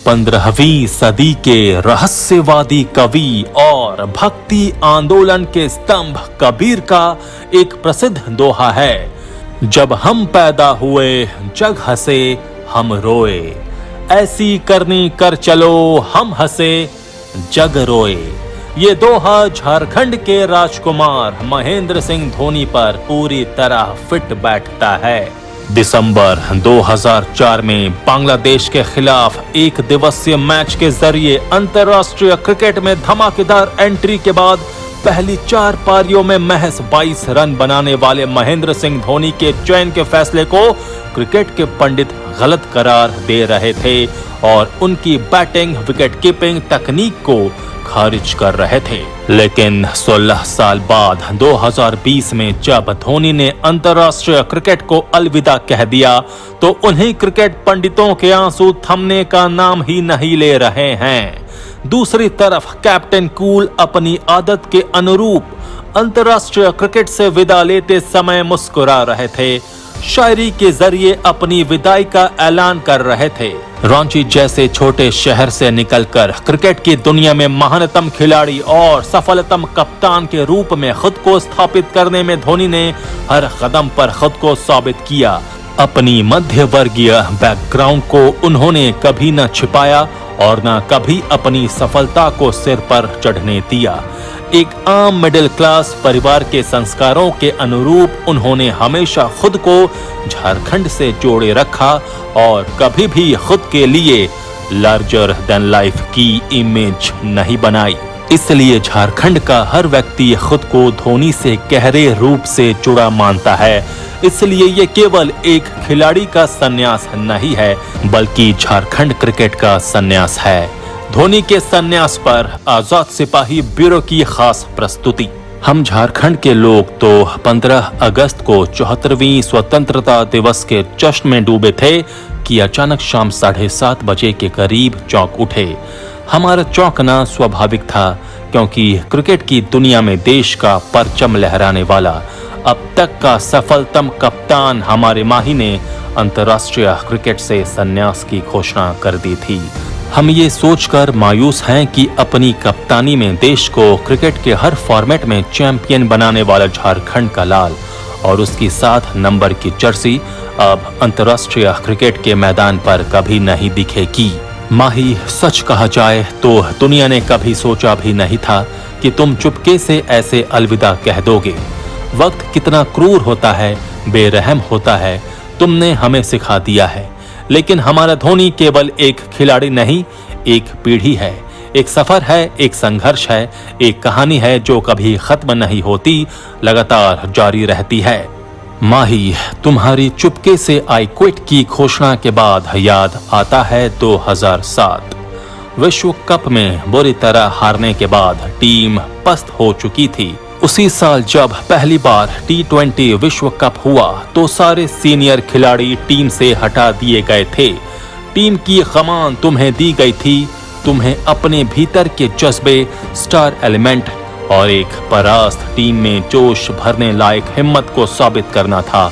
15वीं सदी के रहस्यवादी कवि और भक्ति आंदोलन के स्तंभ कबीर का एक प्रसिद्ध दोहा है, जब हम पैदा हुए जग हंसे हम रोए, ऐसी करनी कर चलो हम हंसे जग रोए। ये दोहा झारखंड के राजकुमार महेंद्र सिंह धोनी पर पूरी तरह फिट बैठता है। दिसंबर 2004 में बांग्लादेश के खिलाफ एक दिवसीय मैच के जरिए अंतर्राष्ट्रीय क्रिकेट में धमाकेदार एंट्री के बाद पहली 4 पारियों में महज 22 रन बनाने वाले महेंद्र सिंह धोनी के चयन के फैसले को क्रिकेट के पंडित गलत करार दे रहे थे और उनकी बैटिंग विकेट कीपिंग तकनीक को खारिज कर रहे थे। लेकिन 16 साल बाद 2020 में जब धोनी ने अंतर्राष्ट्रीय क्रिकेट को अलविदा कह दिया तो उन्हें क्रिकेट पंडितों के आंसू थमने का नाम ही नहीं ले रहे हैं। दूसरी तरफ कैप्टन कूल अपनी आदत के अनुरूप अंतर्राष्ट्रीय क्रिकेट से विदा लेते समय मुस्कुरा रहे थे, शायरी के जरिए अपनी विदाई का ऐलान कर रहे थे। रांची जैसे छोटे शहर से निकलकर क्रिकेट की दुनिया में महानतम खिलाड़ी और सफलतम कप्तान के रूप में खुद को स्थापित करने में धोनी ने हर कदम पर खुद को साबित किया। अपनी मध्य वर्गीय बैकग्राउंड को उन्होंने कभी न छिपाया और न कभी अपनी सफलता को सिर पर चढ़ने दिया। एक आम मिडिल क्लास परिवार के संस्कारों के अनुरूप उन्होंने हमेशा खुद को झारखंड से जोड़े रखा और कभी भी खुद के लिए लार्जर देन लाइफ की इमेज नहीं बनाई। इसलिए झारखंड का हर व्यक्ति खुद को धोनी से गहरे रूप से जुड़ा मानता है। इसलिए ये केवल एक खिलाड़ी का संन्यास नहीं है, बल्कि झारखंड क्रिकेट का संन्यास है। धोनी के संन्यास पर आजाद सिपाही ब्यूरो की खास प्रस्तुति। हम झारखंड के लोग तो 15 अगस्त को 74वीं स्वतंत्रता दिवस के जश्न में डूबे थे कि अचानक शाम 7:30 बजे के करीब चौंक उठे। हमारा चौंकना स्वाभाविक था, क्योंकि क्रिकेट की दुनिया में देश का परचम लहराने वाला अब तक का सफलतम कप्तान हमारे माही ने अंतर्राष्ट्रीय क्रिकेट से संन्यास की घोषणा कर दी थी। हम ये सोचकर मायूस हैं कि अपनी कप्तानी में देश को क्रिकेट के हर फॉर्मेट में चैंपियन बनाने वाला झारखंड का लाल और उसकी 7 नंबर की जर्सी अब अंतर्राष्ट्रीय क्रिकेट के मैदान पर कभी नहीं दिखेगी। माही, सच कहा जाए तो दुनिया ने कभी सोचा भी नहीं था कि तुम चुपके से ऐसे अलविदा कह दोगे। वक्त कितना क्रूर होता है, बेरहम होता है, तुमने हमें सिखा दिया है। लेकिन हमारा धोनी केवल एक खिलाड़ी नहीं, एक पीढ़ी है, एक सफर है, एक संघर्ष है, एक कहानी है जो कभी खत्म नहीं होती, लगातार जारी रहती है। माही, तुम्हारी चुपके से आई क्विट की घोषणा के बाद याद आता है 2007 विश्व कप में बुरी तरह हारने के बाद टीम पस्त हो चुकी थी। उसी साल जब पहली बार T20 विश्व कप हुआ तो सारे सीनियर खिलाड़ी टीम से हटा दिए गए थे। टीम की कमान तुम्हें दी गई थी, तुम्हें अपने भीतर के जज्बे, स्टार एलिमेंट और एक परास्त टीम में जोश भरने लायक हिम्मत को साबित करना था।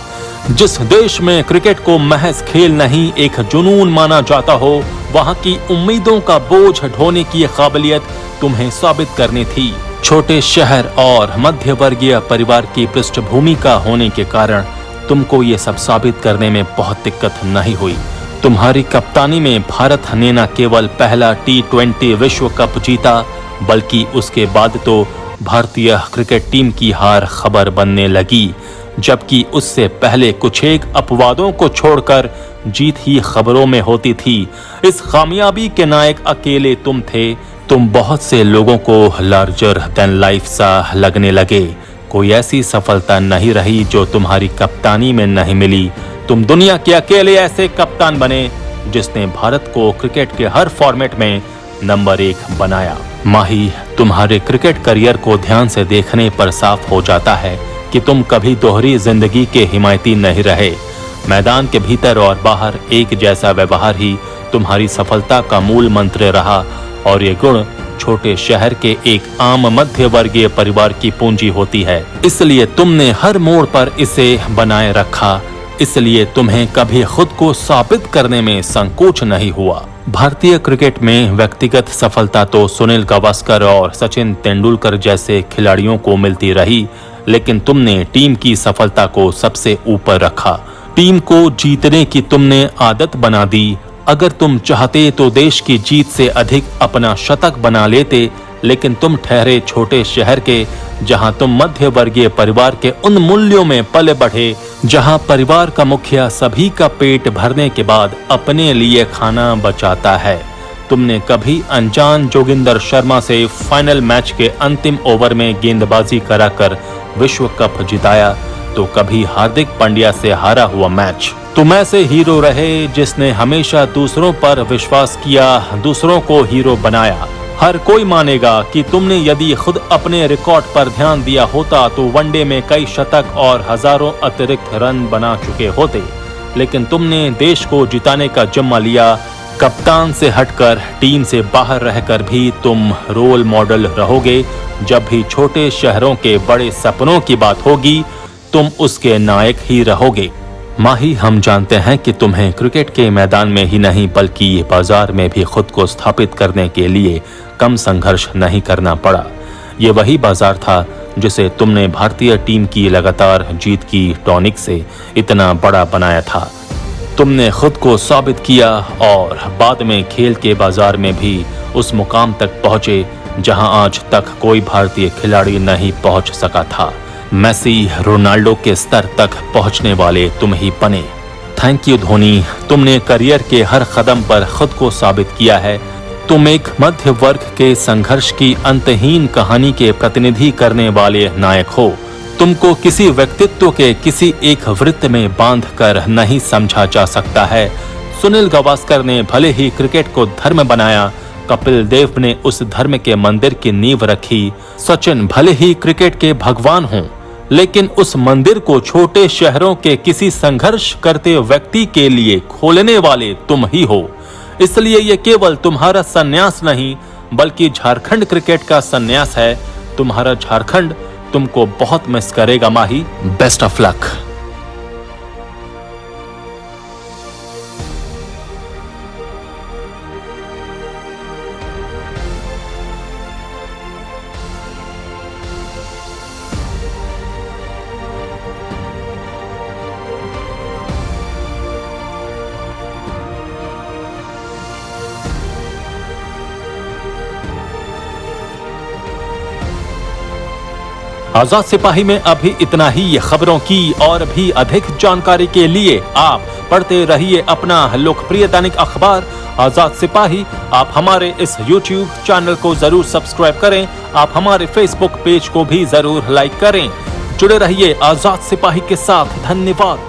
जिस देश में क्रिकेट को महज खेल नहीं एक जुनून माना जाता हो, वहां की उम्मीदों का बोझ ढोने की काबिलियत तुम्हें साबित करनी थी। छोटे शहर और मध्य वर्गीय परिवार की पृष्ठभूमि का होने के कारण तुमको ये सब साबित करने में बहुत दिक्कत नहीं हुई। तुम्हारी कप्तानी में भारत ने न केवल पहला T20 विश्व कप जीता, बल्कि उसके बाद तो भारतीय क्रिकेट टीम की हार खबर बनने लगी, जबकि उससे पहले कुछ एक अपवादों को छोड़कर जीत ही खबरों में होती थी। इस कामयाबी के नायक अकेले तुम थे। तुम बहुत से लोगों को लार्जर देन लाइफ सा लगने लगे। कोई ऐसी सफलता नहीं रही जो तुम्हारी कप्तानी में नहीं मिली। तुम दुनिया के अकेले ऐसे कप्तान बने जिसने भारत को क्रिकेट के हर फॉर्मेट में नंबर 1 बनाया। माही, तुम्हारे क्रिकेट करियर को ध्यान से देखने पर साफ हो जाता है कि तुम कभी दोहरी जिंदगी के हिमायती नहीं रहे। मैदान के भीतर और बाहर एक जैसा व्यवहार ही तुम्हारी सफलता का मूल मंत्र रहा और ये गुण छोटे शहर के एक आम मध्य वर्गीय परिवार की पूंजी होती है। इसलिए तुमने हर मोड़ पर इसे बनाए रखा। इसलिए तुम्हें कभी खुद को साबित करने में संकोच नहीं हुआ। भारतीय क्रिकेट में व्यक्तिगत सफलता तो सुनील गावस्कर और सचिन तेंदुलकर जैसे खिलाड़ियों को मिलती रही, लेकिन तुमने टीम की सफलता को सबसे ऊपर रखा। टीम को जीतने की तुमने आदत बना दी। अगर तुम चाहते तो देश की जीत से अधिक अपना शतक बना लेते, लेकिन तुम ठहरे छोटे शहर के, जहां तुम मध्य वर्गीय परिवार के उन मूल्यों में पले बढ़े जहां परिवार का मुखिया सभी का पेट भरने के बाद अपने लिए खाना बचाता है। तुमने कभी अनजान जोगिंदर शर्मा से फाइनल मैच के अंतिम ओवर में गेंदबाजी कराकर विश्व कप जिताया, तो कभी हार्दिक पांड्या से हारा हुआ मैच। तुम ऐसे हीरो रहे जिसने हमेशा दूसरों पर विश्वास किया, दूसरों को हीरो बनाया। हर कोई मानेगा कि तुमने यदि खुद अपने रिकॉर्ड पर ध्यान दिया होता तो वनडे में कई शतक और हजारों अतिरिक्त रन बना चुके होते, लेकिन तुमने देश को जिताने का जिम्मा लिया। कप्तान से हटकर, टीम से बाहर रहकर भी तुम रोल मॉडल रहोगे। जब भी छोटे शहरों के बड़े सपनों की बात होगी, तुम उसके नायक ही रहोगे। माही, हम जानते हैं कि तुम्हें क्रिकेट के मैदान में ही नहीं बल्कि बाजार में भी खुद को स्थापित करने के लिए कम संघर्ष नहीं करना पड़ा। ये वही बाजार था जिसे तुमने भारतीय टीम की लगातार जीत की टॉनिक से इतना बड़ा बनाया था। तुमने खुद को साबित किया और बाद में खेल के बाजार में भी उस मुकाम तक पहुंचे जहां आज तक कोई भारतीय खिलाड़ी नहीं पहुंच सका था। मेसी, रोनाल्डो के स्तर तक पहुंचने वाले तुम ही बने। थैंक यू धोनी, तुमने करियर के हर कदम पर खुद को साबित किया है। तुम एक मध्य वर्ग के संघर्ष की अंतहीन कहानी के प्रतिनिधि करने वाले नायक हो। तुमको किसी व्यक्तित्व के किसी एक वृत्त में बांधकर नहीं समझा जा सकता है। सुनील गावस्कर ने भले ही क्रिकेट को धर्म बनाया, कपिल देव ने उस धर्म के मंदिर की नींव रखी, सचिन भले ही क्रिकेट के भगवान हों, लेकिन उस मंदिर को छोटे शहरों के किसी संघर्ष करते व्यक्ति के लिए खोलने वाले तुम ही हो। इसलिए ये केवल तुम्हारा संन्यास नहीं बल्कि झारखंड क्रिकेट का संन्यास है। तुम्हारा झारखंड तुमको बहुत मिस करेगा माही। Best of luck. आजाद सिपाही में अभी इतना ही। खबरों की और भी अधिक जानकारी के लिए आप पढ़ते रहिए अपना लोकप्रिय दैनिक अखबार आजाद सिपाही। आप हमारे इस YouTube चैनल को जरूर सब्सक्राइब करें। आप हमारे Facebook पेज को भी जरूर लाइक करें। जुड़े रहिए आजाद सिपाही के साथ। धन्यवाद।